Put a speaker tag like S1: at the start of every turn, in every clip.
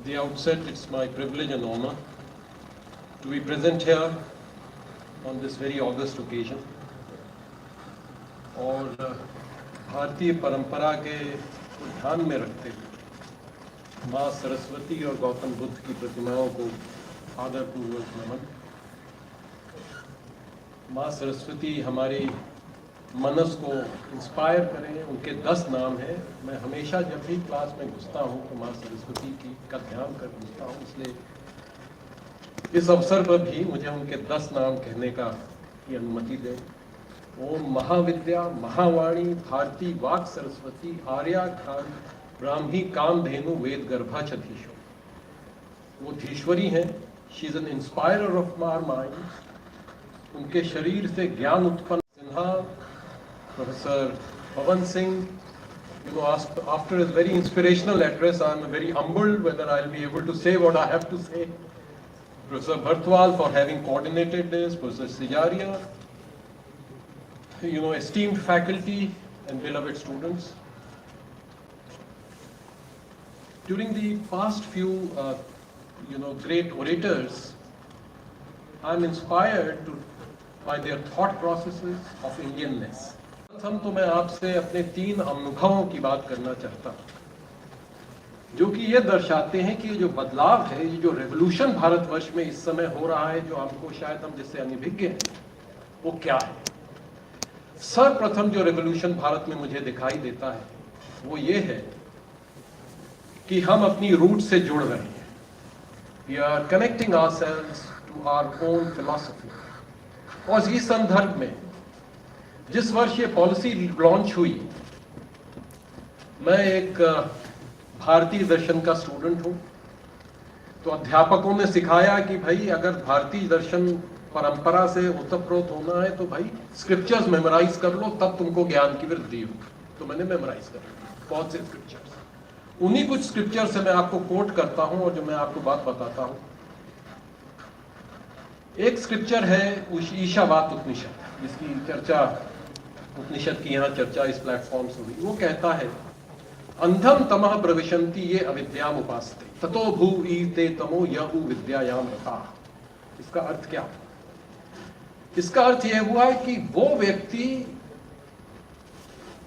S1: the outset, it's my privilege and honor to be present here on this very august occasion. और भारतीय परंपरा के ध्यान में रखते हुए माँ सरस्वती और गौतम बुद्ध की प्रतिमाओं को आदरपूर्वक नमन। माँ सरस्वती हमारी मनस को इंस्पायर करें, उनके 10 नाम हैं। मैं हमेशा जब भी क्लास में घुसता हूँ तो माँ सरस्वती का ध्यान कर घुसता हूँ, इसलिए इस अवसर पर भी मुझे उनके 10 नाम कहने की अनुमति दें। ओम महाविद्या महावाणी भारती वाक सरस्वती आर्या खान ब्राह्मी कामधेनु वेद गर्भा च धीश्वरी। वो धीश्वरी हैं, she is an inspirer of our mind. उनके शरीर से ज्ञान उत्पन्न। Sinha Professor Pavan Singh, after his very inspirational address, I am very humbled whether I will be able to say what I have to say. Professor Bhartwal for having coordinated this, Professor Sijaria, esteemed faculty and beloved students. During the past few, great orators, I am inspired by their thought processes of Indianness. प्रथम तो मैं आपसे अपने 3 अनुभवों की बात करना चाहता हूं, जो कि ये दर्शाते हैं कि ये जो बदलाव है, ये जो रेवोल्यूशन भारतवर्ष में इस समय हो रहा है, जो हमको शायद हम जिससे अनभिज्ञ हैं, वो क्या है। सर्वप्रथम जो रेवोल्यूशन भारत में मुझे दिखाई देता है वो ये है कि हम अपनी रूट से जुड़ रहे हैं। We are connecting ourselves to our own philosophy. और इस संदर्भ में जिस वर्ष ये पॉलिसी लॉन्च हुई, मैं एक भारतीय दर्शन का स्टूडेंट हूं, तो अध्यापकों ने सिखाया कि भाई अगर भारतीय दर्शन परंपरा से ओतप्रोत होना है तो भाई स्क्रिप्चर्स मेमोराइज कर लो, तब तुमको ज्ञान की वृद्धि होगी। तो मैंने मेमोराइज कर लिया बहुत से स्क्रिप्चर्स। उन्हीं कुछ स्क्रिप्चर से मैं आपको कोट करता हूं और जो मैं आपको बात बताता हूं। एक स्क्रिप्चर है ईशावात उपनिषद, जिसकी चर्चा उपनिषद की यहाँ चर्चा इस प्लेटफॉर्म से हुई। वो कहता है, अंधम तमः प्रविशन्ति ये अविद्याम उपासते ततो भूईते तमो यहु विद्यायाम रता। इसका अर्थ क्या? इसका अर्थ यह हुआ है कि वो व्यक्ति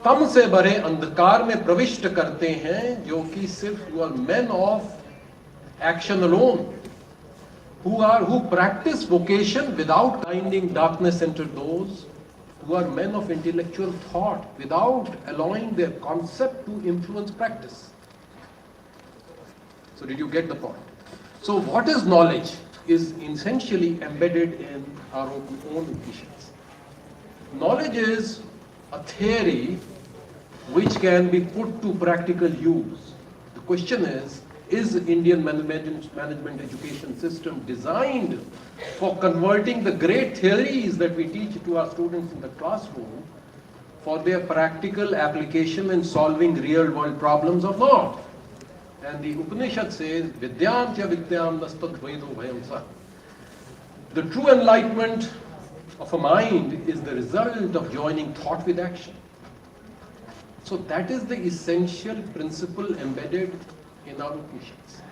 S1: तम से भरे अंधकार में प्रविष्ट करते हैं जो कि सिर्फ you are man of action alone, who practice vocation without binding darkness into those who are men of intellectual thought without allowing their concept to influence practice. So did you get the point? So what is knowledge is essentially embedded in our own visions. Knowledge is a theory which can be put to practical use. The question is Indian management education system designed for converting the great theories that we teach to our students in the classroom for their practical application in solving real world problems or not? And the Upanishad says, Vidyam cha vidyam nastad vedo bhayam sa. The true enlightenment of a mind is the result of joining thought with action. So that is the essential principle embedded in our Upanishads.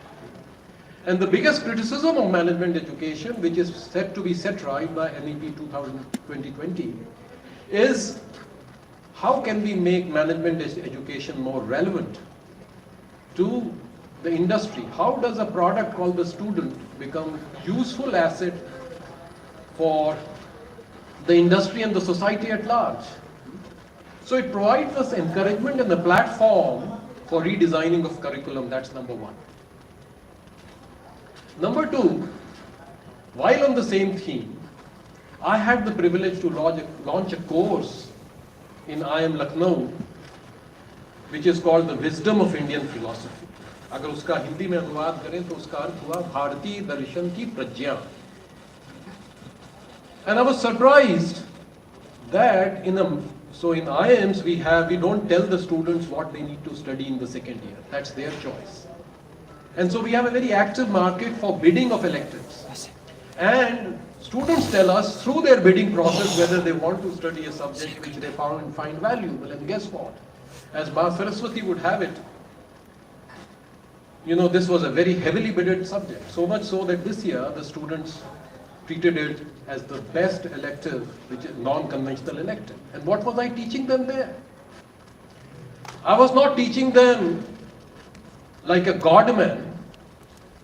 S1: And the biggest criticism of management education, which is set to be set right by NEP 2020, is how can we make management education more relevant to the industry? How does a product called the student become a useful asset for the industry and the society at large? So it provides us encouragement and a platform for redesigning of curriculum. That's number 1. Number 2, while on the same theme, I had the privilege to launch a course in IIM Lucknow, which is called the Wisdom of Indian Philosophy. अगर उसका हिंदी में अनुवाद करें तो उसका अर्थ हुआ भारतीय दर्शन की प्रज्ञा. And I was surprised that in IIMs we don't tell the students what they need to study in the second year. That's their choice. And so we have a very active market for bidding of electives. And students tell us through their bidding process whether they want to study a subject which they find valuable. And guess what? As Ma Saraswati would have it, this was a very heavily bidded subject, so much so that this year the students treated it as the best elective, which is non-conventional elective. And what was I teaching them there? I was not teaching them like a godman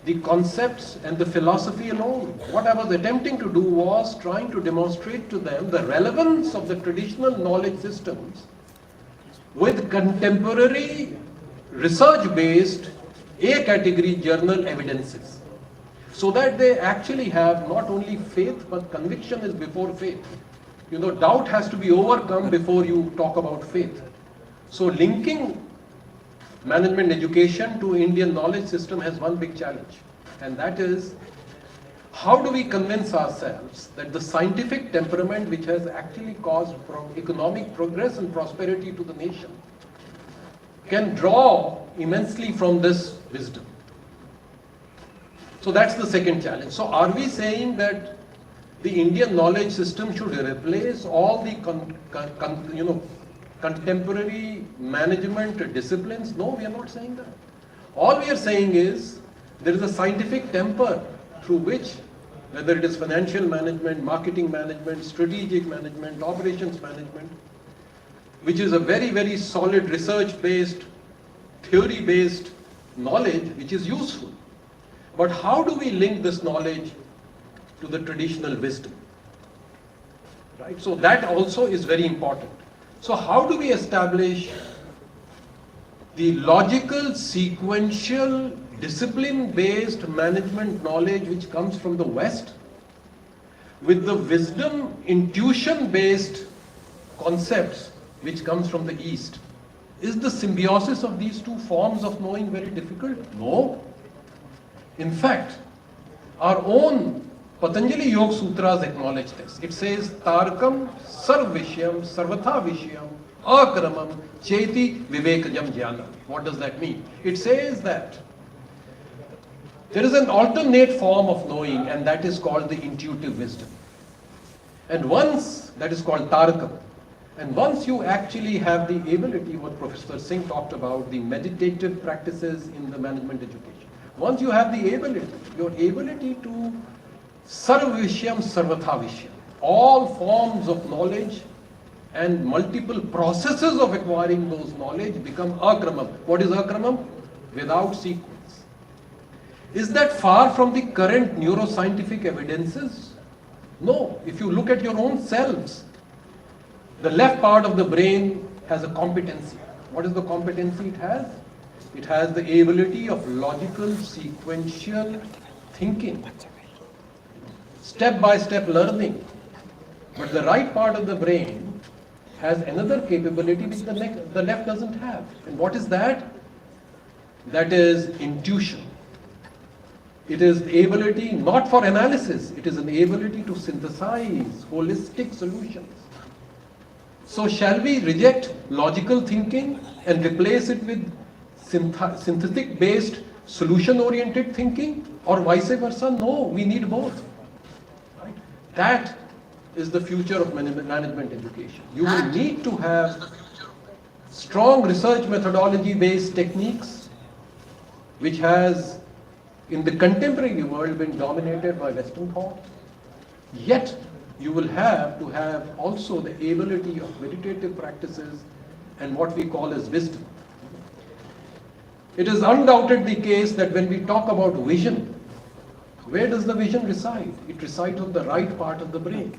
S1: the concepts and the philosophy alone. What I was attempting to do was trying to demonstrate to them the relevance of the traditional knowledge systems with contemporary research-based A-category journal evidences, so that they actually have not only faith, but conviction is before faith. Doubt has to be overcome before you talk about faith. So linking management education to Indian knowledge system has one big challenge, and that is, how do we convince ourselves that the scientific temperament which has actually caused economic progress and prosperity to the nation can draw immensely from this wisdom? So that's the second challenge. So are we saying that the Indian knowledge system should replace all the contemporary management disciplines? No, we are not saying that. All we are saying is there is a scientific temper through which, whether it is financial management, marketing management, strategic management, operations management, which is a very, very solid research-based, theory-based knowledge which is useful. But how do we link this knowledge to the traditional wisdom? Right? So that also is very important. So how do we establish the logical, sequential, discipline-based management knowledge which comes from the West with the wisdom, intuition-based concepts which comes from the East? Is the symbiosis of these two forms of knowing very difficult? No. In fact, our own Patanjali Yoga Sutras acknowledge this. It says, Tarkam sarvishayam sarvatha vishayam akramam cheti vivekajam jnanam. What does that mean? It says that there is an alternate form of knowing, and that is called the intuitive wisdom. And once, that is called Tarkam. And once you actually have the ability, what Professor Singh talked about, the meditative practices in the management education. Once you have the ability, your ability to sarvishayam sarvatha vishayam, all forms of knowledge and multiple processes of acquiring those knowledge become akramam. What is akramam? Without sequence. Is that far from the current neuroscientific evidences? No. If you look at your own selves, the left part of the brain has a competency. What is the competency it has? It has the ability of logical, sequential thinking, step-by-step learning. But the right part of the brain has another capability which the left doesn't have. And what is that? That is intuition. It is the ability not for analysis, it is an ability to synthesize holistic solutions. So shall we reject logical thinking and replace it with synthetic-based, solution-oriented thinking, or vice versa? No, we need both. Right? That is the future of management education. You will need to have strong research methodology-based techniques, which has, in the contemporary world, been dominated by Western thought. Yet, you will have to have also the ability of meditative practices and what we call as wisdom. It is undoubtedly the case that when we talk about vision, where does the vision reside? It resides on the right part of the brain.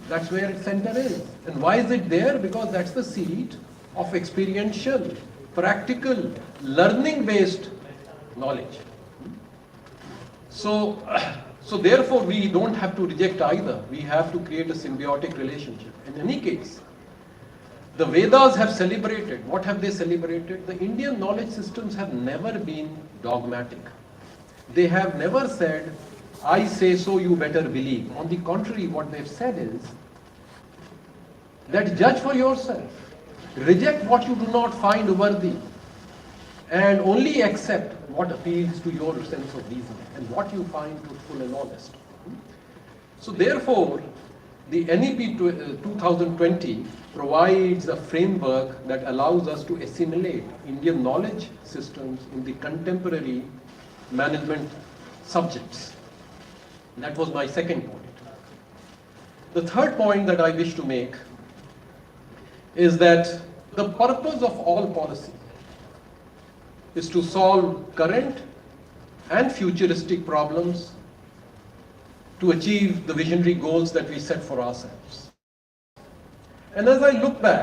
S1: That's where its center is. And why is it there? Because that's the seat of experiential, practical, learning-based knowledge. So therefore, we don't have to reject either. We have to create a symbiotic relationship. In any case, the Vedas have celebrated. What have they celebrated? The Indian knowledge systems have never been dogmatic. They have never said, I say so, you better believe. On the contrary, what they've said is that judge for yourself. Reject what you do not find worthy, and only accept what appeals to your sense of reason and what you find truthful and honest. So therefore, the NEP 2020 provides a framework that allows us to assimilate Indian knowledge systems in the contemporary management subjects. That was my second point. The third point that I wish to make is that the purpose of all policy is to solve current and futuristic problems to achieve the visionary goals that we set for ourselves. And as I look back,